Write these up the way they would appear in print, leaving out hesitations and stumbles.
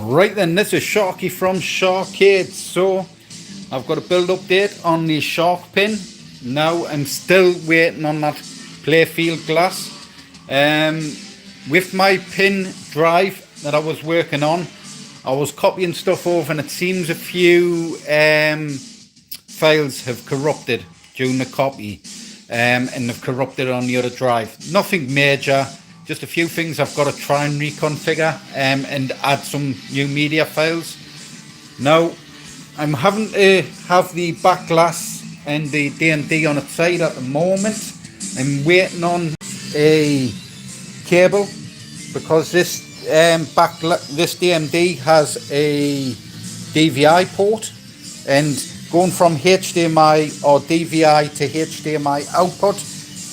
Right then, this is Sharky from Shar-Kade. So I've got a build update on the Shark pin. Now I'm still waiting on that playfield glass. With my pin drive that I was working on, I was copying stuff over, and it seems a few files have corrupted during the copy, and they've corrupted on the other drive. Nothing major, just a few things I've got to try and reconfigure and add some new media files. Now I'm having to have the back glass and the DMD on its side at the moment. I'm waiting on a cable because this this DMD has a DVI port, and going from HDMI or DVI to HDMI output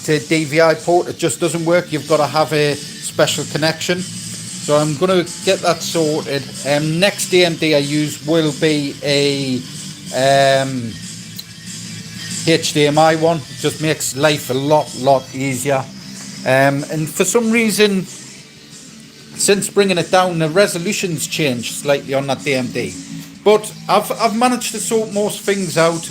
to DVI port, it just doesn't work. You've got to have a special connection. So I'm going to get that sorted. Next DMD I use will be a HDMI one. It just makes life a lot easier. And for some reason, since bringing it down, the resolution's changed slightly on that DMD. But I've managed to sort most things out.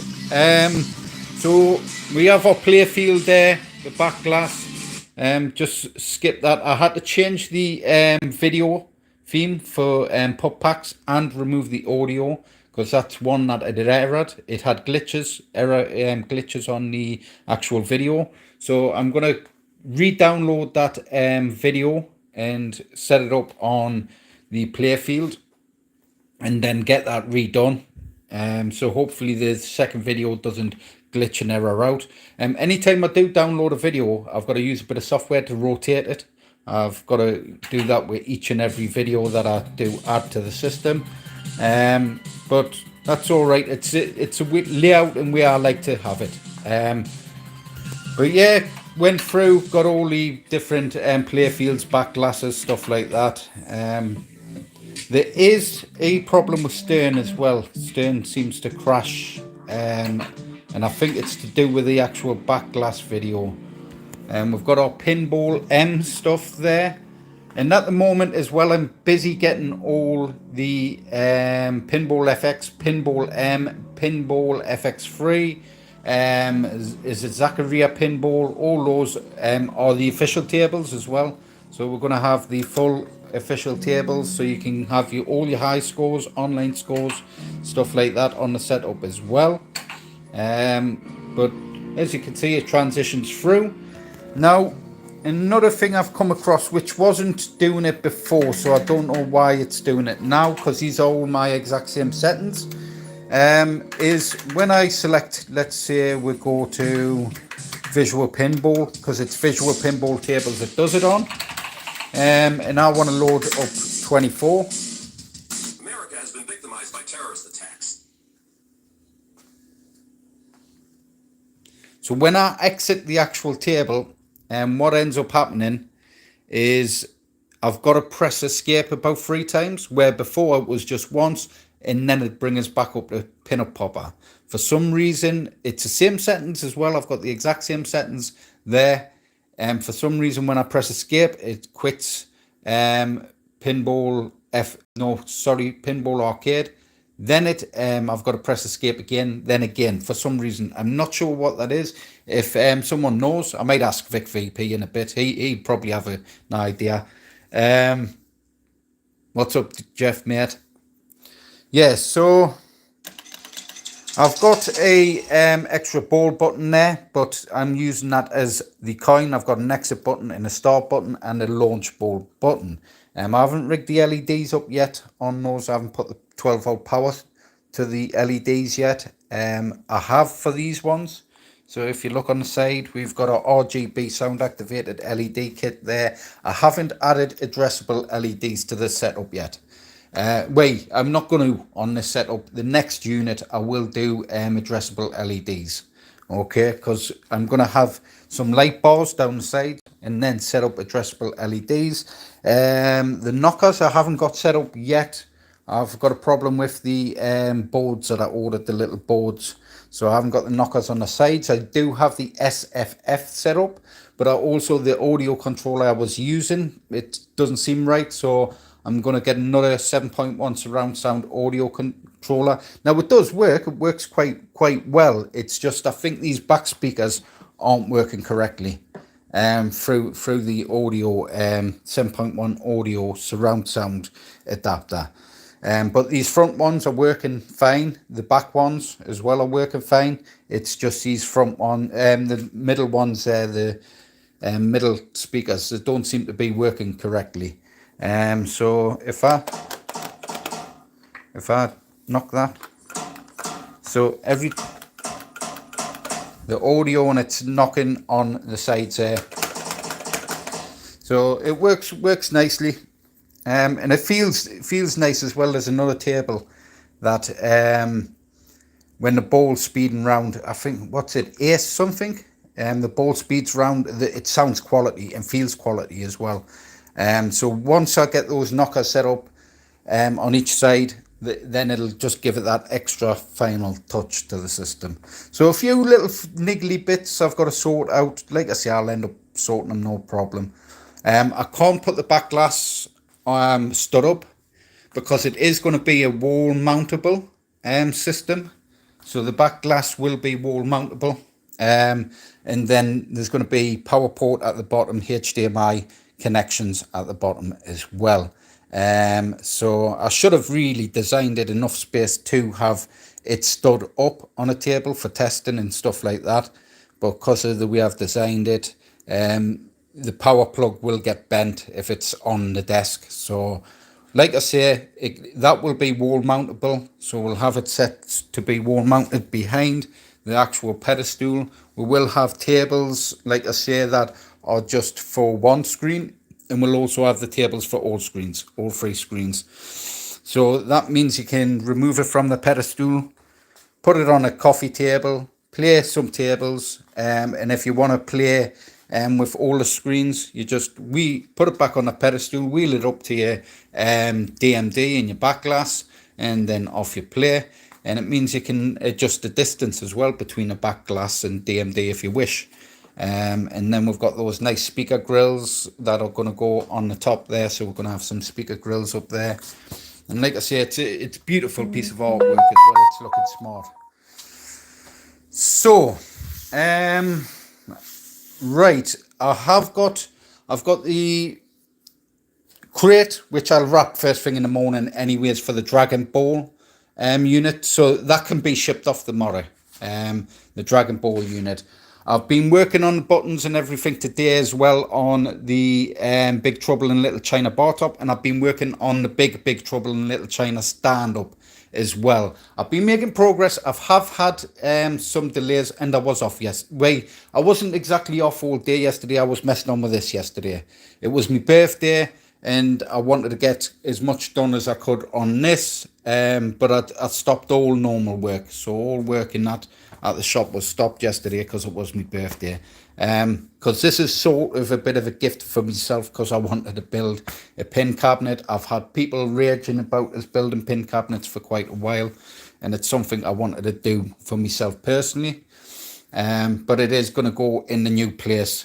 So we have our playfield there, the back glass. Just skip that. I had to change the video theme for pop packs and remove the audio, because that's one that it errored. It had glitches on the actual video. So I'm gonna re-download that video and set it up on the playfield, and then get that redone. So hopefully the second video doesn't glitch and error out. Anytime I do download a video, I've got to use a bit of software to rotate it. I've got to do that with each and every video that I do add to the system. But that's all right. It's a layout and way I like to have it. But yeah, went through, got all the different playfields, back glasses, stuff like that. There is a problem with Stern as well. Stern seems to crash, and I think it's to do with the actual back glass video. We've got our Pinball M stuff there, and at the moment as well, I'm busy getting all the Pinball FX, Pinball M, Pinball FX3, is it Zachariah Pinball. All those are the official tables as well. So we're going to have the full official tables, so you can have all your high scores, online scores, stuff like that on the setup as well. But as you can see, it transitions through. Now another thing I've come across, which wasn't doing it before, so I don't know why it's doing it now, because these are all my exact same settings, is when I select, let's say we go to Visual Pinball, because it's Visual Pinball tables that does it on. And I want to load up 24. America has been victimized by terrorist attacks. So when I exit the actual table, what ends up happening is I've got to press escape about 3 times, where before it was just once, and then it brings us back up to pin-up popper. For some reason, it's the same settings as well. I've got the exact same settings there. For some reason, when I press escape, it quits Pinball Arcade. Then I've got to press escape again, then again. For some reason, I'm not sure what that is. If someone knows, I might ask Vic VP in a bit. He'd probably have an idea. What's up, Jeff, mate? Yeah, so I've got a extra ball button there, but I'm using that as the coin. I've got an exit button and a start button and a launch ball button. I haven't rigged the LEDs up yet on those. I haven't put the 12 volt power to the LEDs yet. I have for these ones. So if you look on the side, we've got our RGB sound activated LED kit there. I haven't added addressable LEDs to the setup yet. I'm not going to on this setup. The next unit I will do addressable LEDs, okay, because I'm going to have some light bars down the side and then set up addressable LEDs. The knockers I haven't got set up yet. I've got a problem with the boards that I ordered, the little boards, so I haven't got the knockers on the sides. I do have the SFF set up, but also the audio controller I was using, it doesn't seem right, so I'm going to get another 7.1 surround sound audio controller. Now it does work. It works quite well. It's just I think these back speakers aren't working correctly through the audio 7.1 audio surround sound adapter. But these front ones are working fine. The back ones as well are working fine. It's just these front one, the middle ones there, the middle speakers, that don't seem to be working correctly. So if I knock that, so the audio and it's knocking on the sides there. So it works nicely. And it feels nice as well. There's another table that when the ball's speeding round, I think, what's it, ace something, the ball speeds round, it sounds quality and feels quality as well. So once I get those knockers set up on each side, then it'll just give it that extra final touch to the system. So a few little niggly bits I've got to sort out. Like I say, I'll end up sorting them, no problem. I can't put the back glass stud up because it is going to be a wall mountable system. So the back glass will be wall mountable. And then there's going to be power port at the bottom, HDMI connections at the bottom as well. So I should have really designed it enough space to have it stood up on a table for testing and stuff like that. But because of the way I've designed it, the power plug will get bent if it's on the desk. So like I say, that will be wall mountable. So we'll have it set to be wall mounted behind the actual pedestal. We will have tables, like I say, that are just for one screen, and we'll also have the tables for all screens, all three screens. So that means you can remove it from the pedestal, put it on a coffee table, play some tables, and if you want to play with all the screens, you just put it back on the pedestal, wheel it up to your DMD and your back glass, and then off you play. And it means you can adjust the distance as well between the back glass and DMD if you wish. And then we've got those nice speaker grills that are going to go on the top there. So we're going to have some speaker grills up there. And like I say, it's a beautiful piece of artwork as well. It's looking smart. So, right, I've got the crate, which I'll wrap first thing in the morning anyways for the Dragon Ball unit, so that can be shipped off tomorrow. The Dragon Ball unit. I've been working on the buttons and everything today as well on the Big Trouble in Little China bar top, and I've been working on the Big Trouble in Little China stand up as well. I've been making progress. I have had some delays, and I was off yesterday. I wasn't exactly off all day yesterday. I was messing on with this yesterday. It was my birthday, and I wanted to get as much done as I could on this, but I stopped all normal work. So all work in that at the shop was stopped yesterday because it was my birthday. Because this is sort of a bit of a gift for myself, because I wanted to build a pin cabinet. I've had people raging about us building pin cabinets for quite a while, and it's something I wanted to do for myself personally. But it is going to go in the new place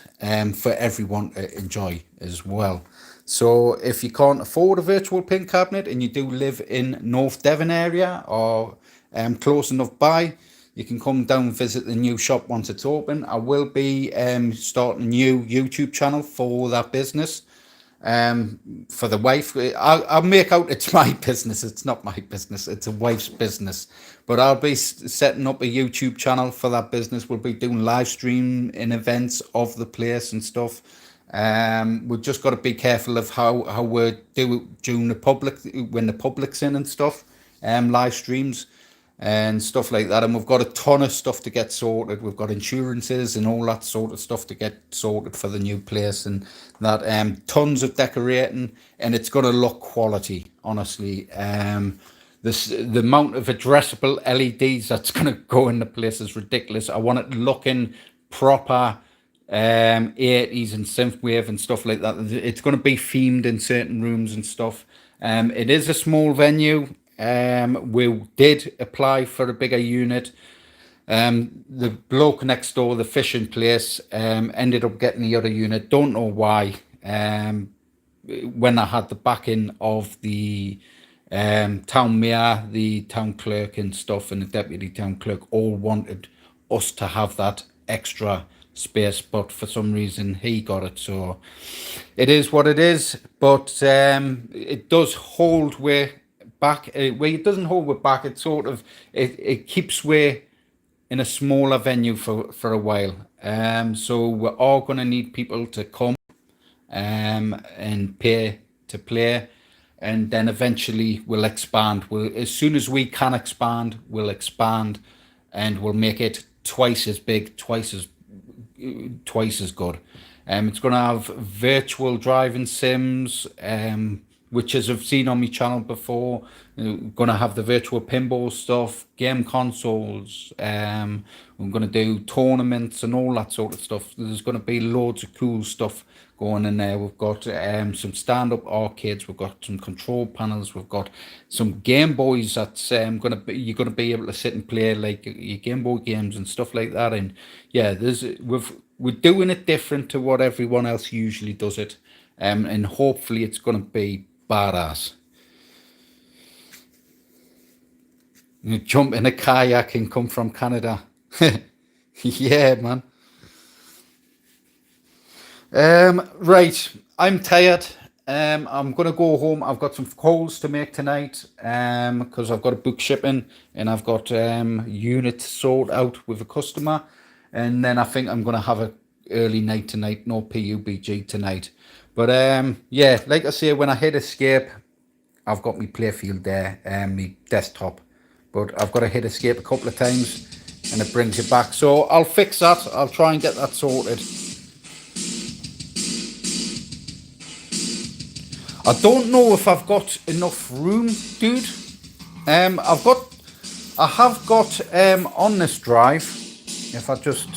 for everyone to enjoy as well. So if you can't afford a virtual pin cabinet and you do live in North Devon area or close enough by, you can come down and visit the new shop once it's open. I will be starting a new YouTube channel for that business. For the wife, I'll make out it's my business. It's not my business. It's a wife's business. But I'll be setting up a YouTube channel for that business. We'll be doing live stream in events of the place and stuff. We've just got to be careful of how we do during the public, when the public's in and stuff, live streams and stuff like that. And we've got a ton of stuff to get sorted. We've got insurances and all that sort of stuff to get sorted for the new place, and that tons of decorating, and it's going to look quality, honestly. The amount of addressable LEDs that's going to go in the place is ridiculous. I want it looking proper 80s and synthwave and stuff like that. It's going to be themed in certain rooms and stuff. It is a small venue. We did apply for a bigger unit. The bloke next door, the fishing place, ended up getting the other unit. Don't know why. when I had the backing of the town mayor, the town clerk and stuff, and the deputy town clerk all wanted us to have that extra space, but for some reason he got it, so it is what it is. But it does hold way back. Where it doesn't hold way back, it sort of it keeps way in a smaller venue for a while. So we're all going to need people to come and pay to play, and then eventually we'll expand. As soon as we can expand, we'll expand, and we'll make it twice as big, twice as good. It's going to have virtual driving sims, which as I've seen on my channel before. Going to have the virtual pinball stuff, game consoles. We're going to do tournaments and all that sort of stuff. There's going to be loads of cool stuff going in there. We've got some stand-up arcades. We've got some control panels. We've got some Game Boys that's you're going to be able to sit and play like your Game Boy games and stuff like that. And yeah, we're doing it different to what everyone else usually does it, and hopefully it's going to be badass. You jump in a kayak and come from Canada. Yeah, man. Right, I'm tired. I'm gonna go home. I've got some calls to make tonight, because I've got to book shipping, and I've got unit sort out with a customer, and then I think I'm gonna have a early night tonight. No PUBG tonight, but yeah, like I say, when I hit escape, I've got my playfield there and my desktop, but I've got to hit escape a couple of times and it brings it back. So I'll fix that. I'll try and get that sorted. I don't know if I've got enough room, dude. I have got on this drive, if I just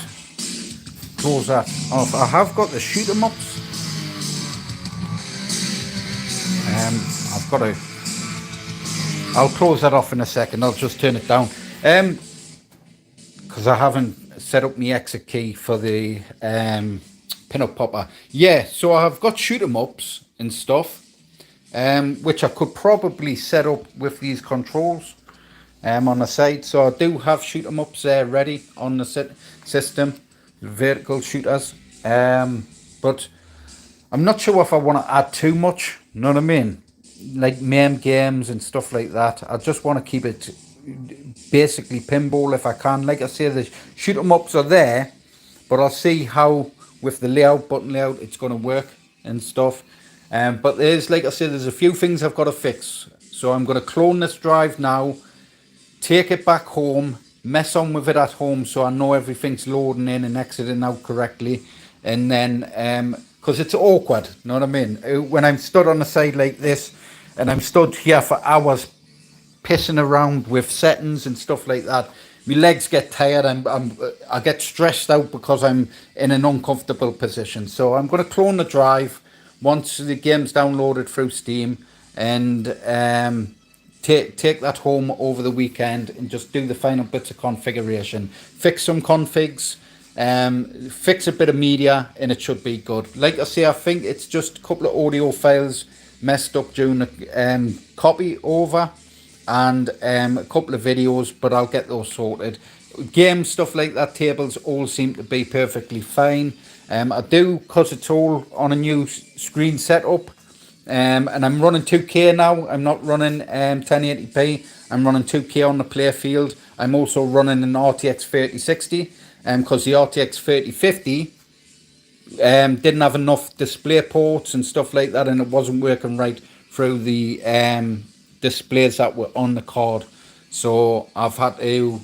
close that off, I have got the shoot 'em ups. I've got to, I'll close that off in a second. I'll just turn it down, because I haven't set up my exit key for the pin-up popper. Yeah, so I've got shoot 'em ups and stuff, which I could probably set up with these controls on the side. So I do have shoot 'em ups there ready on the system, vertical shooters, but I'm not sure if I want to add too much, you know what I mean, like MAME games and stuff like that. I just want to keep it basically pinball if I can. Like I say, the shoot 'em ups are there, but I'll see how with the layout, button layout, it's going to work and stuff. But there's, like I said, there's a few things I've got to fix. So I'm going to clone this drive now, take it back home, mess on with it at home so I know everything's loading in and exiting out correctly. And then, because it's awkward, you know what I mean? When I'm stood on the side like this and I'm stood here for hours pissing around with settings and stuff like that, my legs get tired and I get stressed out because I'm in an uncomfortable position. So I'm going to clone the drive once the game's downloaded through Steam, and take that home over the weekend and just do the final bits of configuration, fix some configs, fix a bit of media, and it should be good. Like I say, I think it's just a couple of audio files messed up during the copy over, and a couple of videos, but I'll get those sorted. Game stuff like that, tables all seem to be perfectly fine. I do, because it's all on a new screen setup, and I'm running 2K now. I'm not running 1080p. I'm running 2K on the play field. I'm also running an RTX 3060, because the RTX 3050 didn't have enough display ports and stuff like that, and it wasn't working right through the displays that were on the card. So I've had to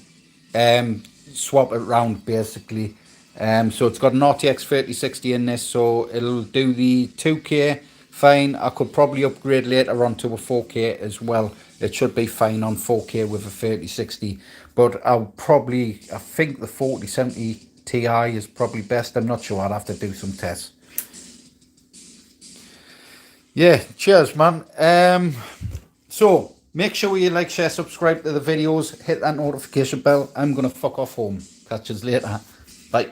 swap it around basically. So it's got an RTX 3060 in this, so it'll do the 2K fine. I could probably upgrade later on to a 4K as well. It should be fine on 4K with a 3060, but I think the 4070 Ti is probably best. I'm not sure. I'll have to do some tests. Yeah, cheers, man. So make sure you like, share, subscribe to the videos, hit that notification bell. I'm gonna fuck off home. Catch you later. Bye.